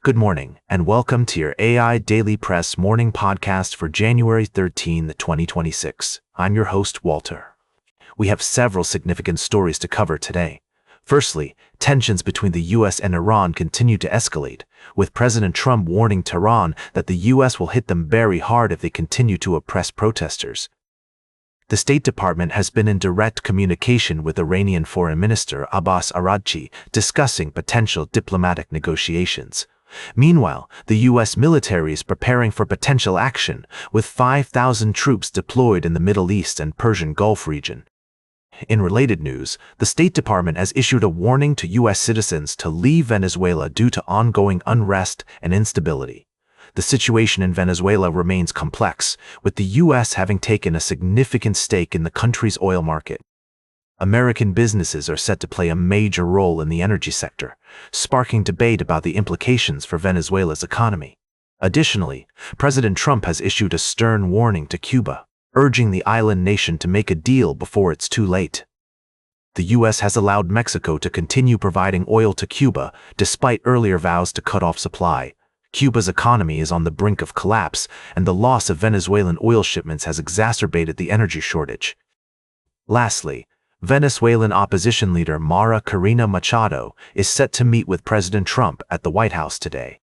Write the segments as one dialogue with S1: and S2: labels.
S1: Good morning, and welcome to your AIDailyPress morning podcast for January 13, 2026. I'm your host, Walter. We have several significant stories to cover today. Firstly, tensions between the U.S. and Iran continue to escalate, with President Trump warning Tehran that the U.S. will hit them very hard if they continue to oppress protesters. The State Department has been in direct communication with Iranian Foreign Minister Abbas Araghchi discussing potential diplomatic negotiations. Meanwhile, the U.S. military is preparing for potential action, with 5,000 troops deployed in the Middle East and Persian Gulf region. In related news, the State Department has issued a warning to U.S. citizens to leave Venezuela due to ongoing unrest and instability. The situation in Venezuela remains complex, with the U.S. having taken a significant stake in the country's oil market. American businesses are set to play a major role in the energy sector, sparking debate about the implications for Venezuela's economy. Additionally, President Trump has issued a stern warning to Cuba, urging the island nation to make a deal before it's too late. The U.S. has allowed Mexico to continue providing oil to Cuba, despite earlier vows to cut off supply. Cuba's economy is on the brink of collapse, and the loss of Venezuelan oil shipments has exacerbated the energy shortage. Lastly, Venezuelan opposition leader Maria Corina Machado is set to meet with President Trump at the White House today.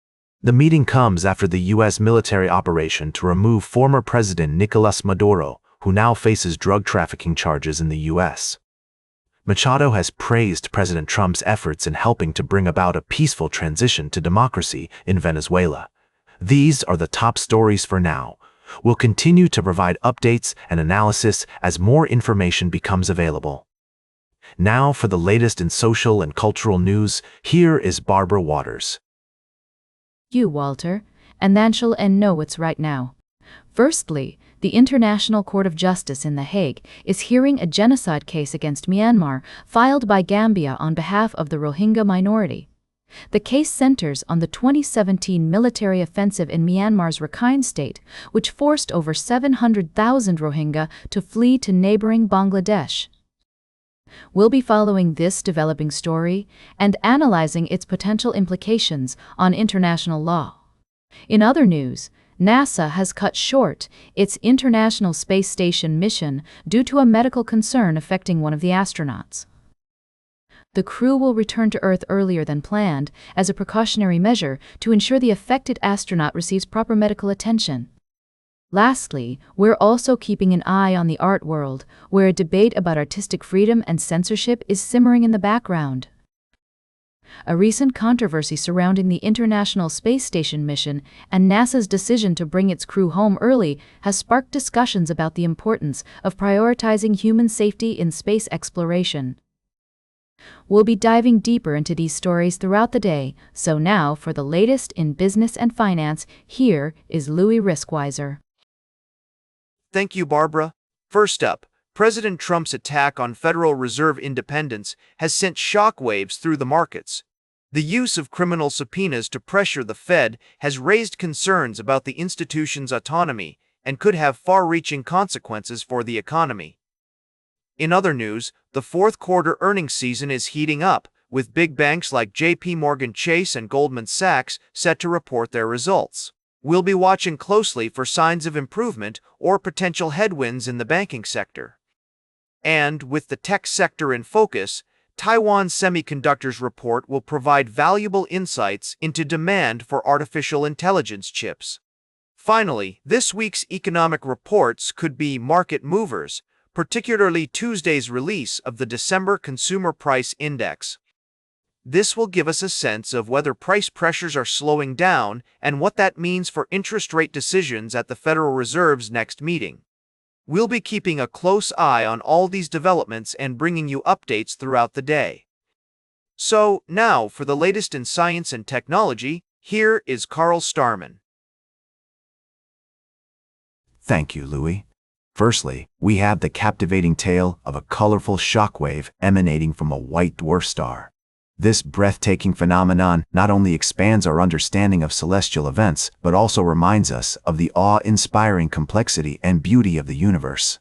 S1: The meeting comes after the U.S. military operation to remove former President Nicolás Maduro, who now faces drug trafficking charges in the U.S. Machado has praised President Trump's efforts in helping to bring about a peaceful transition to democracy in Venezuela. These are the top stories for now. We'll continue to provide updates and analysis as more information becomes available. Now for the latest in social and cultural news, here is Barbara Waters.
S2: You, Walter, and then shall know what's right now. Firstly, the International Court of Justice in The Hague is hearing a genocide case against Myanmar filed by Gambia on behalf of the Rohingya minority. The case centers on the 2017 military offensive in Myanmar's Rakhine state, which forced over 700,000 Rohingya to flee to neighboring Bangladesh. We'll be following this developing story and analyzing its potential implications on international law. In other news, NASA has cut short its International Space Station mission due to a medical concern affecting one of the astronauts. The crew will return to Earth earlier than planned as a precautionary measure to ensure the affected astronaut receives proper medical attention. Lastly, we're also keeping an eye on the art world, where a debate about artistic freedom and censorship is simmering in the background. A recent controversy surrounding the International Space Station mission and NASA's decision to bring its crew home early has sparked discussions about the importance of prioritizing human safety in space exploration. We'll be diving deeper into these stories throughout the day, so now for the latest in business and finance, here is Louis Riskweiser.
S3: Thank you, Barbara. First up, President Trump's attack on Federal Reserve independence has sent shockwaves through the markets. The use of criminal subpoenas to pressure the Fed has raised concerns about the institution's autonomy and could have far-reaching consequences for the economy. In other news, the fourth quarter earnings season is heating up, with big banks like J.P. Morgan Chase and Goldman Sachs set to report their results. We'll be watching closely for signs of improvement or potential headwinds in the banking sector. And with the tech sector in focus, Taiwan Semiconductor's report will provide valuable insights into demand for artificial intelligence chips. Finally, this week's economic reports could be market movers, particularly Tuesday's release of the December Consumer Price Index. This will give us a sense of whether price pressures are slowing down and what that means for interest rate decisions at the Federal Reserve's next meeting. We'll be keeping a close eye on all these developments and bringing you updates throughout the day. So, now for the latest in science and technology, here is Carl Starman.
S1: Thank you, Louis. Firstly, we have the captivating tale of a colorful shockwave emanating from a white dwarf star. This breathtaking phenomenon not only expands our understanding of celestial events, but also reminds us of the awe-inspiring complexity and beauty of the universe.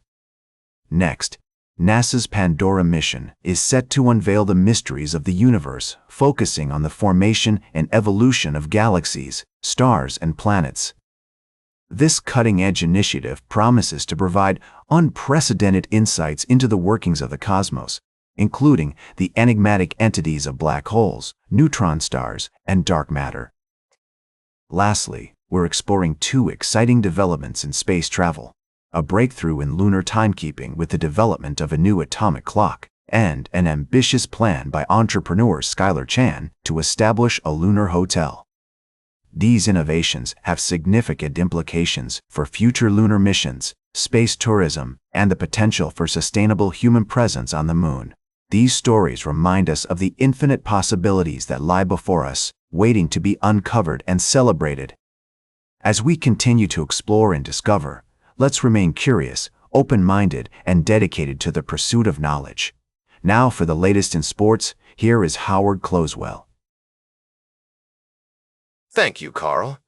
S1: Next, NASA's Pandora mission is set to unveil the mysteries of the universe, focusing on the formation and evolution of galaxies, stars, and planets. This cutting-edge initiative promises to provide unprecedented insights into the workings of the cosmos, including the enigmatic entities of black holes, neutron stars, and dark matter. Lastly, we're exploring two exciting developments in space travel: a breakthrough in lunar timekeeping with the development of a new atomic clock, and an ambitious plan by entrepreneur Skylar Chan to establish a lunar hotel. These innovations have significant implications for future lunar missions, space tourism, and the potential for sustainable human presence on the moon. These stories remind us of the infinite possibilities that lie before us, waiting to be uncovered and celebrated. As we continue to explore and discover, let's remain curious, open-minded, and dedicated to the pursuit of knowledge. Now for the latest in sports, here is Howard Closewell.
S3: Thank you, Carl.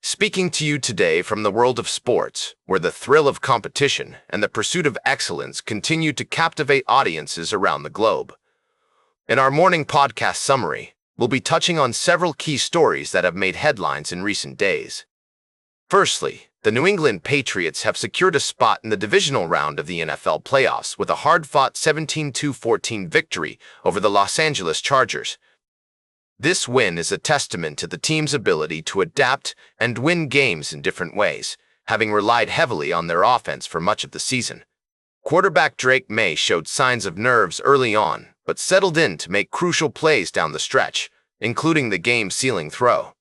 S3: Speaking to you today from the world of sports, where the thrill of competition and the pursuit of excellence continue to captivate audiences around the globe. In our morning podcast summary, we'll be touching on several key stories that have made headlines in recent days. Firstly, the New England Patriots have secured a spot in the divisional round of the NFL playoffs with a hard-fought 17-14 victory over the Los Angeles Chargers. This win is a testament to the team's ability to adapt and win games in different ways, having relied heavily on their offense for much of the season. Quarterback Drake May showed signs of nerves early on, but settled in to make crucial plays down the stretch, including the game-sealing throw.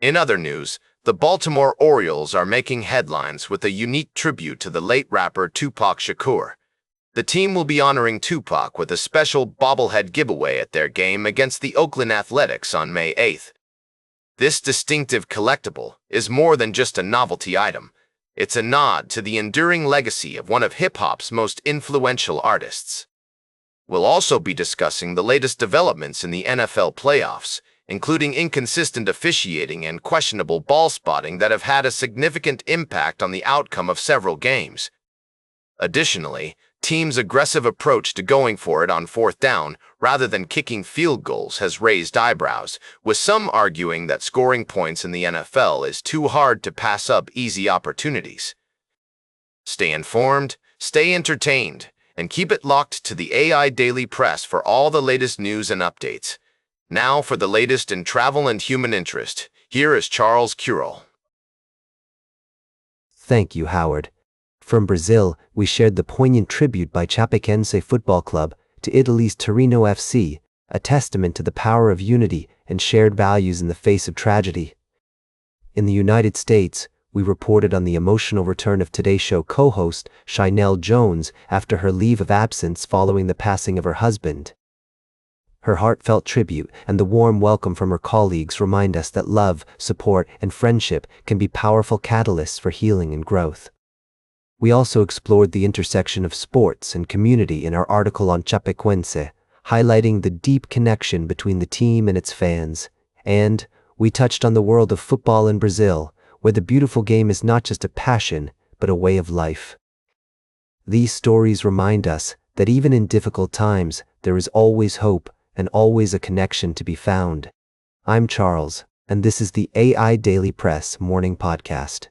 S3: In other news, the Baltimore Orioles are making headlines with a unique tribute to the late rapper Tupac Shakur. The team will be honoring Tupac with a special bobblehead giveaway at their game against the Oakland Athletics on May 8th. This distinctive collectible is more than just a novelty item. It's a nod to the enduring legacy of one of hip-hop's most influential artists. We'll also be discussing the latest developments in the NFL playoffs, including inconsistent officiating and questionable ball spotting that have had a significant impact on the outcome of several games. Additionally, teams' aggressive approach to going for it on fourth down rather than kicking field goals has raised eyebrows, with some arguing that scoring points in the NFL is too hard to pass up easy opportunities. Stay informed, stay entertained, and keep it locked to the AI Daily Press for all the latest news and updates. Now for the latest in travel and human interest, here is Charles Currell.
S4: Thank you, Howard. From Brazil, we shared the poignant tribute by Chapecoense Football Club to Italy's Torino FC, a testament to the power of unity and shared values in the face of tragedy. In the United States, we reported on the emotional return of Today Show co-host Shynelle Jones after her leave of absence following the passing of her husband. Her heartfelt tribute and the warm welcome from her colleagues remind us that love, support, and friendship can be powerful catalysts for healing and growth. We also explored the intersection of sports and community in our article on Chapecoense, highlighting the deep connection between the team and its fans. And we touched on the world of football in Brazil, where the beautiful game is not just a passion, but a way of life. These stories remind us that even in difficult times, there is always hope and always a connection to be found. I'm Charles, and this is the AI Daily Press Morning Podcast.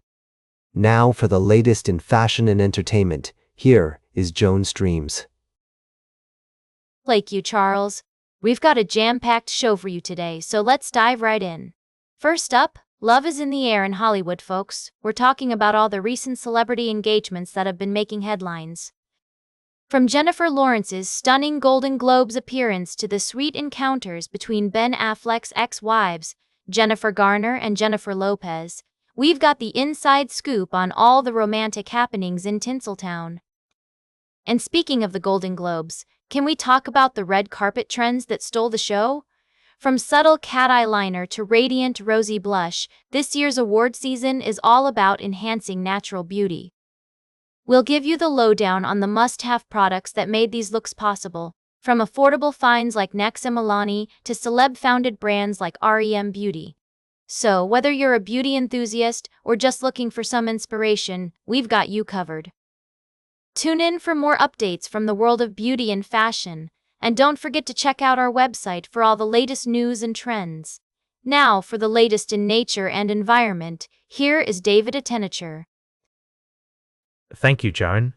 S4: Now for the latest in fashion and entertainment, here is Joan Streams.
S5: Thank you, Charles. We've got a jam-packed show for you today, so let's dive right in. First up, love is in the air in Hollywood, folks. We're talking about all the recent celebrity engagements that have been making headlines. From Jennifer Lawrence's stunning Golden Globes appearance to the sweet encounters between Ben Affleck's ex-wives, Jennifer Garner and Jennifer Lopez, we've got the inside scoop on all the romantic happenings in Tinseltown. And speaking of the Golden Globes, can we talk about the red carpet trends that stole the show? From subtle cat eyeliner to radiant rosy blush, this year's award season is all about enhancing natural beauty. We'll give you the lowdown on the must-have products that made these looks possible, from affordable finds like Nexa Milani to celeb-founded brands like REM Beauty. So, whether you're a beauty enthusiast or just looking for some inspiration, we've got you covered. Tune in for more updates from the world of beauty and fashion, and don't forget to check out our website for all the latest news and trends. Now, for the latest in nature and environment, here is David Attenacher.
S1: Thank you, Joan.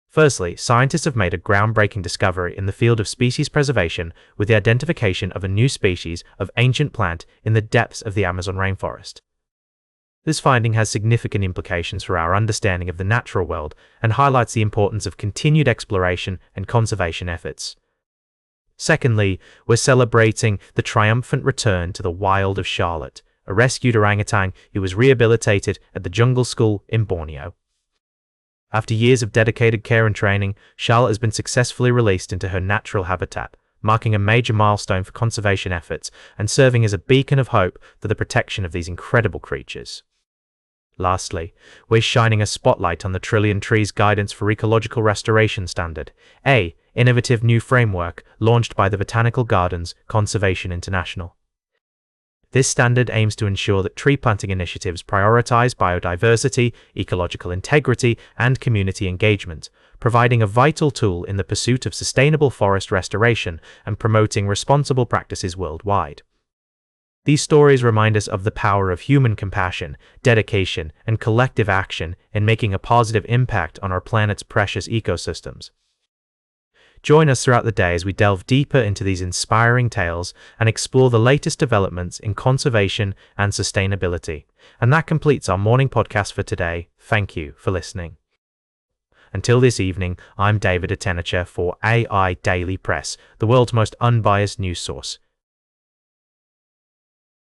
S1: Firstly, scientists have made a groundbreaking discovery in the field of species preservation with the identification of a new species of ancient plant in the depths of the Amazon rainforest. This finding has significant implications for our understanding of the natural world and highlights the importance of continued exploration and conservation efforts. Secondly, we're celebrating the triumphant return to the wild of Charlotte, a rescued orangutan who was rehabilitated at the Jungle School in Borneo. After years of dedicated care and training, Charlotte has been successfully released into her natural habitat, marking a major milestone for conservation efforts and serving as a beacon of hope for the protection of these incredible creatures. Lastly, we're shining a spotlight on the Trillion Trees Guidance for Ecological Restoration Standard, an innovative new framework launched by the Botanical Gardens Conservation International. This standard aims to ensure that tree planting initiatives prioritize biodiversity, ecological integrity, and community engagement, providing a vital tool in the pursuit of sustainable forest restoration and promoting responsible practices worldwide. These stories remind us of the power of human compassion, dedication, and collective action in making a positive impact on our planet's precious ecosystems. Join us throughout the day as we delve deeper into these inspiring tales and explore the latest developments in conservation and sustainability. And that completes our morning podcast for today. Thank you for listening. Until this evening, I'm David Attenacher for AI Daily Press, the world's most unbiased news source.